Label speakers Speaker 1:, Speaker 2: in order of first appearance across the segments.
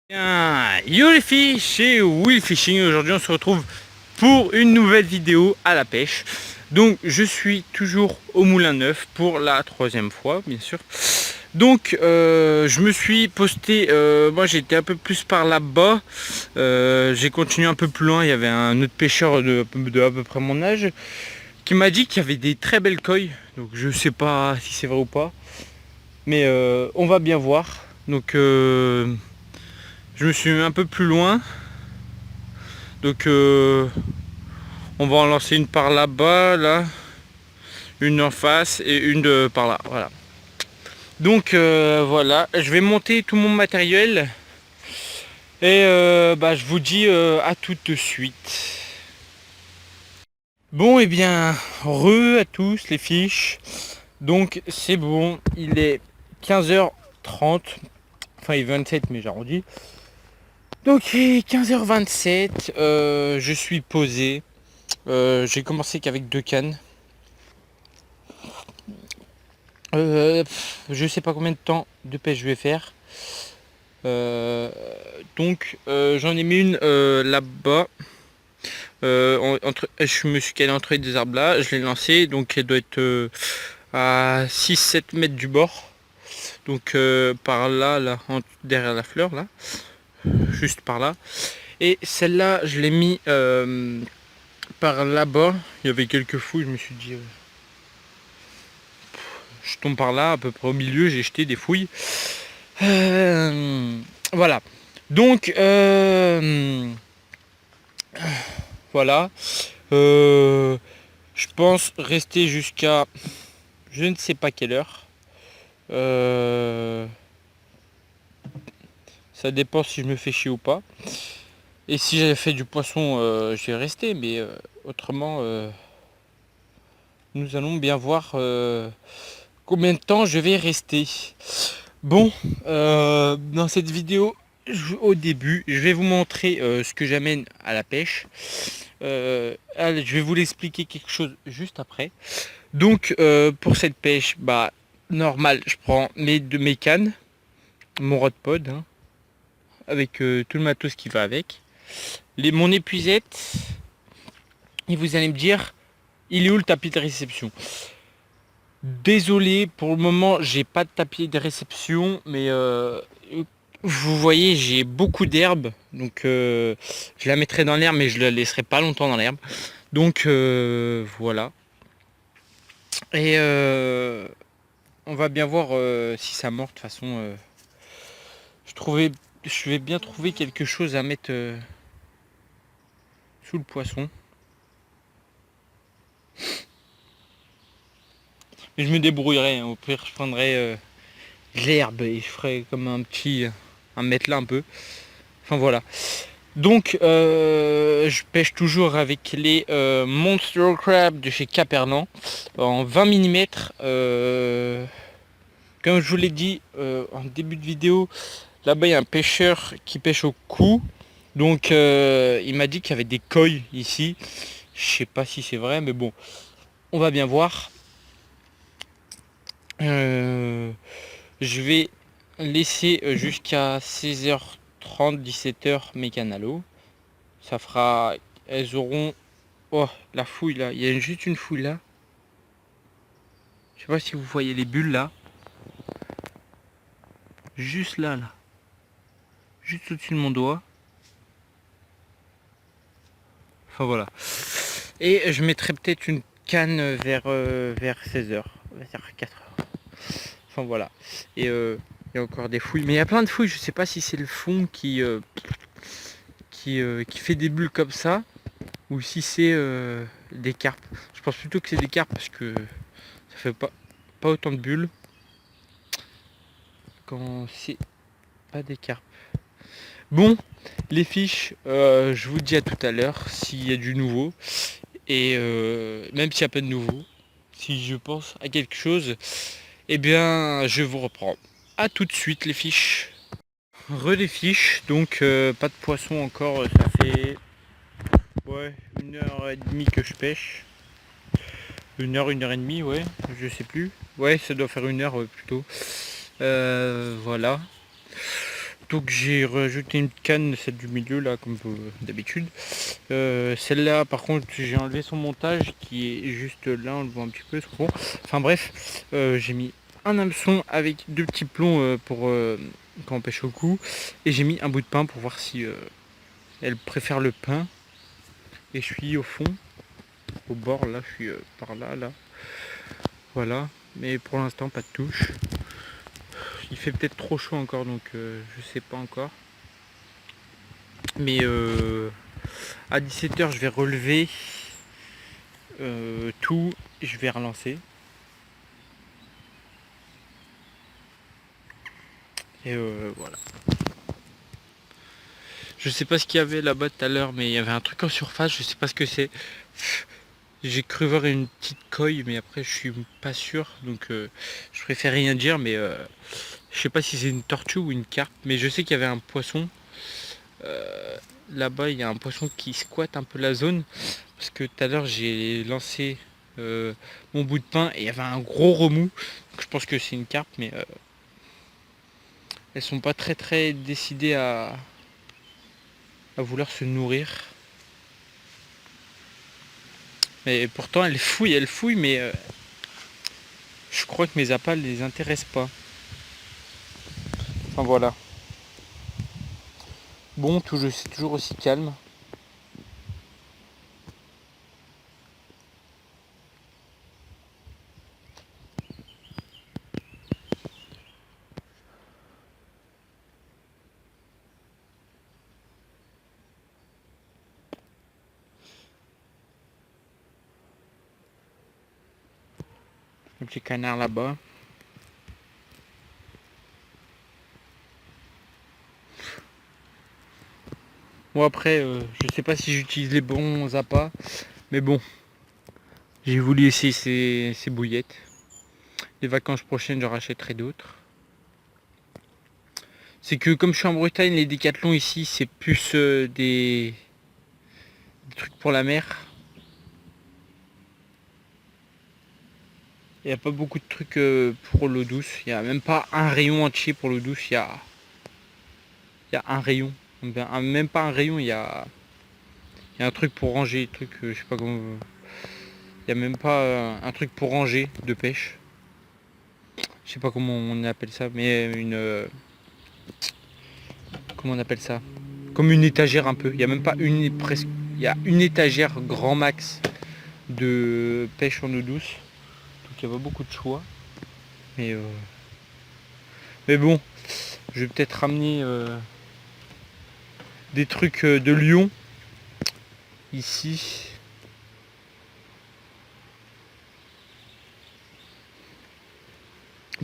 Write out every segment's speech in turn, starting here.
Speaker 1: Bien, yo les filles, chez Will Fishing. Aujourd'hui on se retrouve pour une nouvelle vidéo à la pêche. Donc je suis toujours au Moulin Neuf pour la troisième fois bien sûr. Donc je me suis posté, moi j'étais un peu plus par là-bas. J'ai continué un peu plus loin, il y avait un autre pêcheur de à peu près mon âge qui m'a dit qu'il y avait des très belles coilles. Donc je sais pas si c'est vrai ou pas. Mais on va bien voir. Donc je me suis mis un peu plus loin. Donc on va en lancer une par là-bas, là, une en face et une par là. Voilà. Donc voilà, je vais monter tout mon matériel. Et je vous dis à tout de suite. Bon et bien, re à tous les fiches. Donc c'est bon, il est 15h30. Enfin il est 27 mais j'arrondis. Donc il est 15h27, je suis posé. J'ai commencé qu'avec 2 cannes. Je sais pas combien de temps de pêche je vais faire. Donc j'en ai mis une là-bas. Je me suis calé entre des arbres là. Je l'ai lancée. Donc elle doit être à 6-7 mètres du bord. Donc par là, derrière la fleur là. Juste par là. Et celle-là, je l'ai mis par là-bas. Il y avait quelques fouilles. Je me suis dit... je tombe par là, à peu près au milieu, j'ai jeté des fouilles. Voilà. Donc, voilà. Je pense rester jusqu'à je ne sais pas quelle heure. Ça dépend si je me fais chier ou pas. Et si j'avais fait du poisson, je vais rester. Mais autrement, nous allons bien voir combien de temps je vais rester. Bon, dans cette vidéo, au début, je vais vous montrer ce que j'amène à la pêche. Allez, je vais vous l'expliquer quelque chose juste après. Donc, pour cette pêche, normal, je prends mes cannes, mon rod pod, hein, avec tout le matos qui va avec. Mon épuisette, et vous allez me dire, il est où le tapis de réception? Désolé, pour le moment, j'ai pas de tapis de réception, mais vous voyez, j'ai beaucoup d'herbe, donc je la mettrai dans l'herbe, mais je la laisserai pas longtemps dans l'herbe. Donc voilà. Et on va bien voir si ça mord. De toute façon, je vais bien trouver quelque chose à mettre sous le poisson. Mais je me débrouillerai. Hein. Au pire, je prendrai l'herbe et je ferai comme un matelas un peu. Enfin voilà. Donc, je pêche toujours avec les Monster Crab de chez Capernan en 20 mm. Comme je vous l'ai dit en début de vidéo, là-bas il y a un pêcheur qui pêche au cou. Donc, il m'a dit qu'il y avait des coilles ici. Je sais pas si c'est vrai, mais bon, on va bien voir. Je vais laisser jusqu'à 16h30, 17h mes canalos. Ça fera... Elles auront... Oh, la fouille là. Il y a juste une fouille là. Je sais pas si vous voyez les bulles là. Juste là, là. Juste au-dessus de mon doigt. Enfin voilà. Et je mettrai peut-être une canne vers 16h. Vers 4h. Enfin voilà. Et il y a encore des fouilles. Mais il y a plein de fouilles. Je sais pas si c'est le fond qui fait des bulles comme ça. Ou si c'est des carpes. Je pense plutôt que c'est des carpes parce que ça fait pas autant de bulles quand c'est pas des carpes. Bon, les fiches, je vous dis à tout à l'heure s'il y a du nouveau. Et même s'il n'y a pas de nouveau, si je pense à quelque chose, eh bien je vous reprends. A tout de suite les fiches. Les fiches, donc pas de poisson encore, ça fait 1h30 que je pêche. 1h et demie, ouais, je sais plus. Ouais, ça doit faire 1 heure plutôt. Voilà. Donc j'ai rajouté une canne, celle du milieu là, comme d'habitude. Celle-là, par contre, j'ai enlevé son montage qui est juste là, on le voit un petit peu. Bon. Enfin bref, j'ai mis un hameçon avec deux petits plombs pour quand on pêche au cou. Et j'ai mis un bout de pain pour voir si elle préfère le pain. Et je suis au fond, au bord là, je suis par là, là. Voilà, mais pour l'instant pas de touche. Il fait peut-être trop chaud encore, donc je sais pas encore. Mais à 17h, je vais relever tout et je vais relancer. Et voilà. Je sais pas ce qu'il y avait là-bas tout à l'heure, mais il y avait un truc en surface, je sais pas ce que c'est. J'ai cru voir une petite coille, mais après je suis pas sûr, donc je préfère rien dire, mais je sais pas si c'est une tortue ou une carpe, mais je sais qu'il y avait un poisson. Là-bas, il y a un poisson qui squatte un peu la zone, parce que tout à l'heure j'ai lancé mon bout de pain et il y avait un gros remous. Donc, je pense que c'est une carpe, mais elles sont pas très décidées à vouloir se nourrir. Mais pourtant elles fouillent, mais je crois que mes appâts les intéressent pas. Enfin voilà. Bon, c'est toujours aussi calme. Le petit canard là-bas. Bon après, je sais pas si j'utilise les bons appâts, mais bon, j'ai voulu essayer ces bouillettes. Les vacances prochaines, j'en rachèterai d'autres. C'est que comme je suis en Bretagne, les décathlons ici, c'est plus des trucs pour la mer. Il n'y a pas beaucoup de trucs pour l'eau douce. Il n'y a même pas un rayon entier pour l'eau douce. Il y a un rayon. Même pas un rayon, il y a un truc pour ranger. Truc, je sais pas comment. Il n'y a même pas un truc pour ranger de pêche. Je sais pas comment on appelle ça, mais comment on appelle ça? Comme une étagère un peu. Il n'y a même pas une presque. Il y a une étagère grand max de pêche en eau douce. Donc il n'y a pas beaucoup de choix. Mais, mais bon, je vais peut-être ramener des trucs de Lyon ici.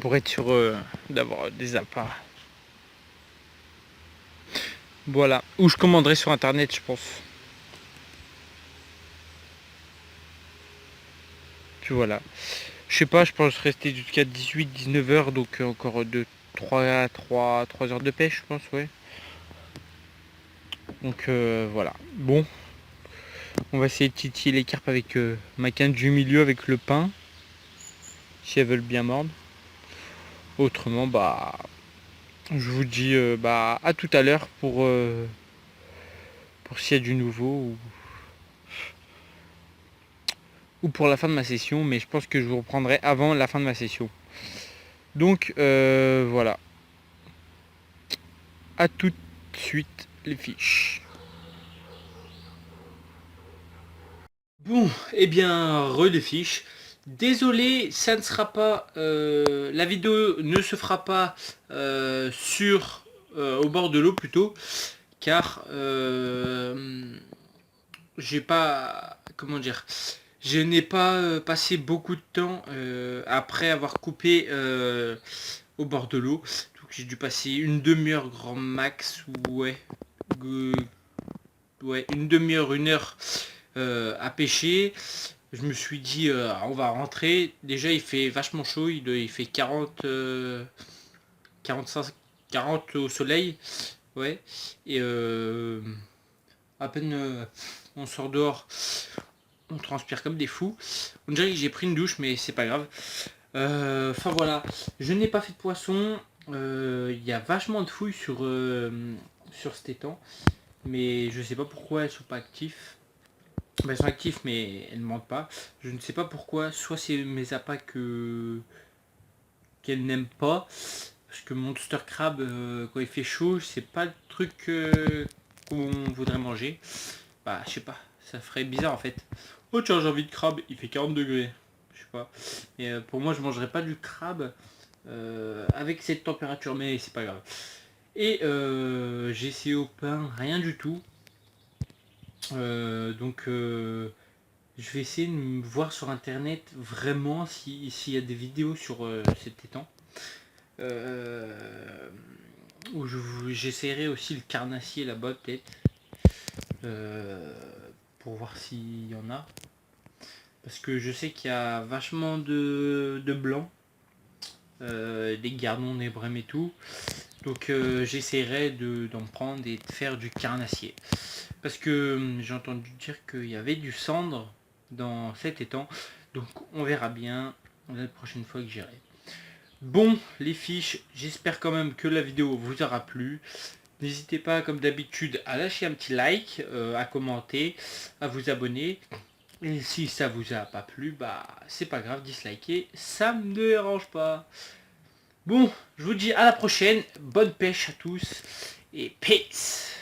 Speaker 1: Pour être sûr d'avoir des appâts. Voilà. Ou je commanderai sur internet, je pense. Puis voilà. Je sais pas, je pense rester jusqu'à 18-19 heures, donc encore 3 heures de pêche, je pense, ouais. Donc voilà. Bon, on va essayer de titiller les carpes avec ma canne du milieu avec le pain, si elles veulent bien mordre. Autrement, bah, je vous dis bah à tout à l'heure pour s'il y a du nouveau ou pour la fin de ma session, mais je pense que je vous reprendrai avant la fin de ma session. Donc voilà. À tout de suite les fiches. Bon, et bien, les fiches. Désolé, ça ne sera pas. La vidéo ne se fera pas au bord de l'eau plutôt, car j'ai pas. Comment dire? Je n'ai pas passé beaucoup de temps après avoir coupé au bord de l'eau. Donc j'ai dû passer une demi-heure grand max, ouais. Ouais, une demi-heure, une heure à pêcher. Je me suis dit, on va rentrer. Déjà, il fait vachement chaud. Il fait 40, 45, 40 au soleil. Ouais. Et à peine on sort dehors, on transpire comme des fous. On dirait que j'ai pris une douche, mais c'est pas grave. Enfin voilà. Je n'ai pas fait de poisson. Il y a vachement de fouilles sur cet étang, mais je sais pas pourquoi elles sont pas actives. Ben, elles sont actives mais elles ne mentent pas. Je ne sais pas pourquoi, soit c'est mes appâts qu'elles n'aiment pas, parce que Monster Crab quand il fait chaud c'est pas le truc qu'on voudrait manger. Bah je sais pas, ça ferait bizarre en fait. Oh tiens j'ai envie de crabe, il fait 40 degrés. Je sais pas. Mais pour moi je mangerais pas du crabe avec cette température, mais c'est pas grave. Et j'ai essayé au pain, rien du tout. Donc je vais essayer de me voir sur internet vraiment s'il y a des vidéos sur cet étang. Où j'essaierai aussi le carnassier là-bas peut-être. euh, pour voir s'il y en a. Parce que je sais qu'il y a vachement de blancs. Des gardons, des brèmes et tout. Donc j'essaierai d'en prendre et de faire du carnassier. Parce que j'ai entendu dire qu'il y avait du cendre dans cet étang. Donc on verra bien la prochaine fois que j'irai. Bon les fiches, j'espère quand même que la vidéo vous aura plu. N'hésitez pas comme d'habitude à lâcher un petit like, à commenter, à vous abonner. Et si ça vous a pas plu, bah c'est pas grave, dislikez, ça me dérange pas. Bon, je vous dis à la prochaine, bonne pêche à tous et peace.